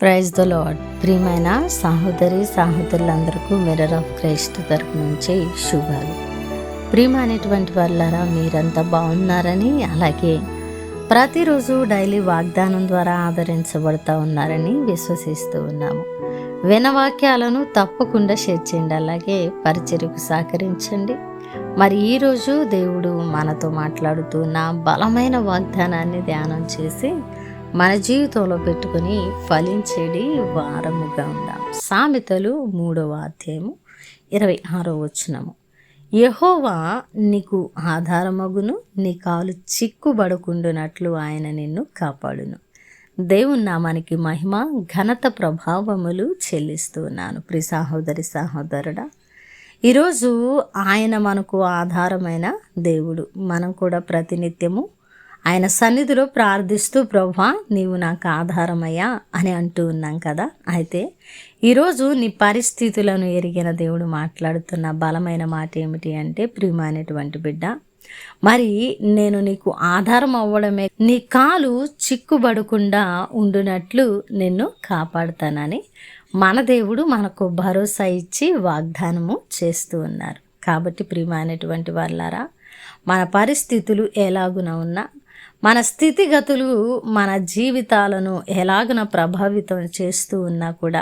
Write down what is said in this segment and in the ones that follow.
Praise the lord. ప్రియమైన సహోదరులందరికీ mirror of Christ తరపు నుంచి శుభాలు. ప్రియమైనటువంటి వాళ్ళారా, మీరంతా బాగున్నారని, అలాగే ప్రతిరోజు డైలీ వాగ్దానం ద్వారా ఆదరించబడుతూ ఉన్నారని విశ్వసిస్తూ ఉన్నాము. వినవాక్యాలను తప్పకుండా షేర్ చేయండి, అలాగే పరిచర్యకు సహకరించండి. మరి ఈరోజు దేవుడు మనతో మాట్లాడుతున్న బలమైన వాగ్దానాన్ని ధ్యానం చేసి మన జీవితంలో పెట్టుకుని ఫలించేది వారముగా ఉందాం. సామెతలు 3వ అధ్యాయము 26వ వచనము. యెహోవా నీకు ఆధారమగును, నీ కాలు చిక్కుబడకుండునట్లు ఆయన నిన్ను కాపాడును. దేవుని నామానికి మహిమ ఘనత ప్రభావములు చెల్లిస్తున్నాను. ప్రియ సహోదరుడా, ఈరోజు ఆయన మనకు ఆధారమైన దేవుడు. మనం కూడా ప్రతినిత్యము ఆయన సన్నిధిలో ప్రార్థిస్తూ, ప్రభువా నీవు నాకు ఆధారమయ్యా అని అంటూ ఉన్నాం కదా. అయితే ఈరోజు నీ పరిస్థితులను ఎరిగిన దేవుడు మాట్లాడుతున్న బలమైన మాట ఏమిటి అంటే, ప్రియమైనటువంటి బిడ్డ, మరి నేను నీకు ఆధారం అవ్వడమే, నీ కాలు చిక్కుబడకుండా ఉండునట్లు నిన్ను కాపాడుతానని మన దేవుడు మనకు భరోసా ఇచ్చి వాగ్దానము చేస్తూ ఉన్నారు. కాబట్టి ప్రియమైనటువంటి వాళ్ళారా, మన పరిస్థితులు ఎలాగున ఉన్నా, మన స్థితిగతులు మన జీవితాలను ఎలాగున ప్రభావితం చేస్తూ ఉన్నా కూడా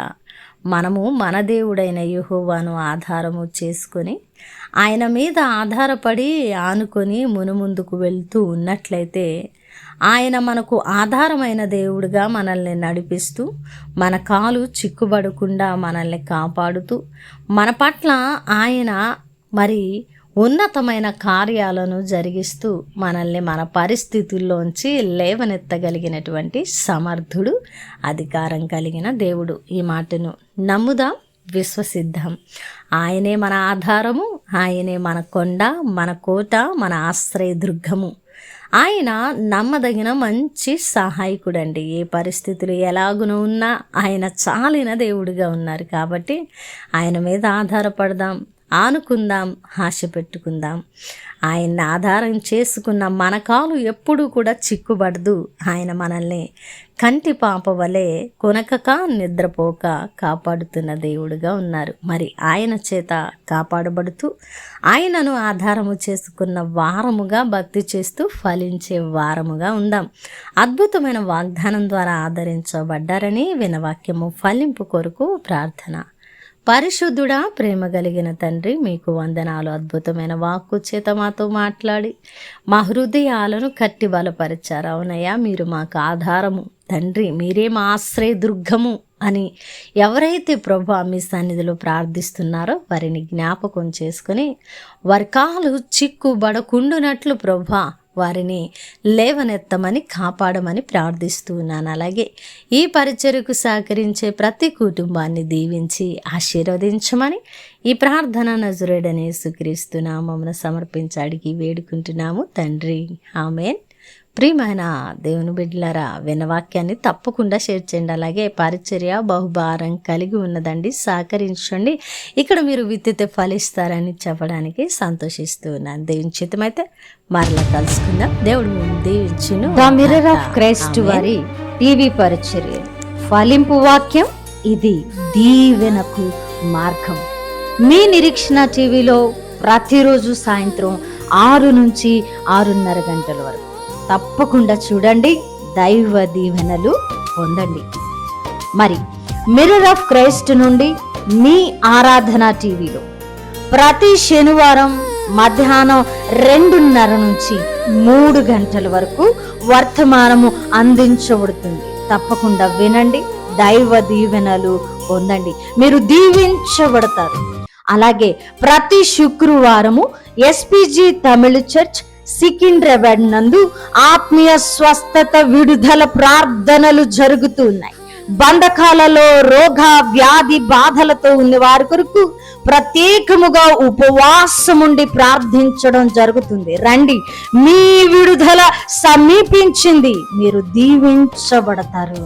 మనము మన దేవుడైన యెహోవాను ఆధారము చేసుకొని ఆయన మీద ఆధారపడి ఆనుకొని మునుముందుకు వెళ్తూ ఉన్నట్లయితే ఆయన మనకు ఆధారమైన దేవుడుగా మనల్ని నడిపిస్తూ, మన కాలు చిక్కుబడకుండా మనల్ని కాపాడుతూ, మన పట్ల ఆయన మరి ఉన్నతమైన కార్యాలను జరిగిస్తూ మనల్ని మన పరిస్థితుల్లోంచి లేవనెత్తగలిగినటువంటి సమర్థుడు, అధికారం కలిగిన దేవుడు. ఈ మాటను నమ్ముదాం, విశ్వసిద్దాం. ఆయనే మన ఆధారము, ఆయనే మన కొండ, మన కోట, మన ఆశ్రయదుర్గము. ఆయన నమ్మదగిన మంచి సహాయకుడండి. ఏ పరిస్థితులు ఎలాగున ఉన్నా ఆయన చాలిన దేవుడిగా ఉన్నారు. కాబట్టి ఆయన మీద ఆధారపడదాం, ఆనుకుందాం, ఆశ పెట్టుకుందాం. ఆయన్ని ఆధారం చేసుకున్న మన కాలు ఎప్పుడూ కూడా చిక్కుబడదు. ఆయన మనల్ని కంటి పాప వలె కొనకక నిద్రపోక కాపాడుతున్న దేవుడుగా ఉన్నారు. మరి ఆయన చేత కాపాడబడుతూ ఆయనను ఆధారము చేసుకున్న వారముగా భక్తి చేస్తూ ఫలించే వారముగా ఉందాం. అద్భుతమైన వాగ్దానం ద్వారా ఆదరించబడ్డారని వినవాక్యము ఫలింపు కొరకు ప్రార్థన. పరిశుద్ధుడా, ప్రేమ కలిగిన తండ్రి, మీకు వందనాలు. అద్భుతమైన వాక్కు చేత మాతో మాట్లాడి మా హృదయాలను కట్టి బలపరిచారు. అవునయ్యా, మీరు మాకు ఆధారము తండ్రి, మీరే మా ఆశ్రయదుర్గము అని ఎవరైతే ప్రభు మీ సన్నిధిలో ప్రార్థిస్తున్నారో వారిని జ్ఞాపకం చేసుకుని వారి కాలు చిక్కుబడకుండునట్లు ప్రభు వారిని లేవనెత్తమని, కాపాడమని ప్రార్థిస్తూ ఉన్నాను. అలాగే ఈ పరిచర్యకు సహకరించే ప్రతి కుటుంబాన్ని దీవించి ఆశీర్వదించమని ఈ ప్రార్థన నజరేయుడైన యేసుక్రీస్తు నామమున సమర్పించి అడిగి వేడుకుంటున్నాము తండ్రి, ఆమేన్. ప్రియమైన దేవుని బిడ్డలారా, వినవాక్యాన్ని తప్పకుండా షేర్ చేయండి. అలాగే పరిచర్య బహుభారం కలిగి ఉన్నదండి, సహకరించండి. ఇక్కడ మీరు విత్తితే ఫలిస్తారని చెప్పడానికి సంతోషిస్తూ ఉన్నాను. దేవుని చిత్తమైతే మరలా కలుసుకుందాం. దేవుడు దీవించును. ద మిర్రర్ ఆఫ్ క్రైస్ట్ వారి టీవీ పరిచర్య ఫలింపు వాక్యం, ఇది దీవెనకు మార్గం. మీ నిరీక్షణ టీవీలో ప్రతిరోజు సాయంత్రం 6 నుంచి 6:30 గంటల వరకు తప్పకుండా చూడండి, దైవ దీవెనలు పొందండి. మరి మిర్రర్ ఆఫ్ క్రైస్ట్ నుండి మీ ఆరాధన టీవీలో ప్రతి శనివారం మధ్యాహ్నం 2:30 నుంచి 3 గంటల వరకు వర్తమానము అందించబడుతుంది. తప్పకుండా వినండి, దైవ దీవెనలు పొందండి, మీరు దీవించబడతారు. అలాగే ప్రతి శుక్రవారము ఎస్పీజీ తమిళ చర్చ్ సికింద్రాబాద్ నందు ఆత్మీయ స్వస్థత విడుదల ప్రార్థనలు జరుగుతున్నాయి. బంధకాలలో రోగ వ్యాధి బాధలతో ఉన్న వారి కొరకు ప్రత్యేకముగా ఉపవాసం ఉండి ప్రార్థించడం జరుగుతుంది. రండి, మీ విడుదల సమీపించింది, మీరు దీవించబడతారు.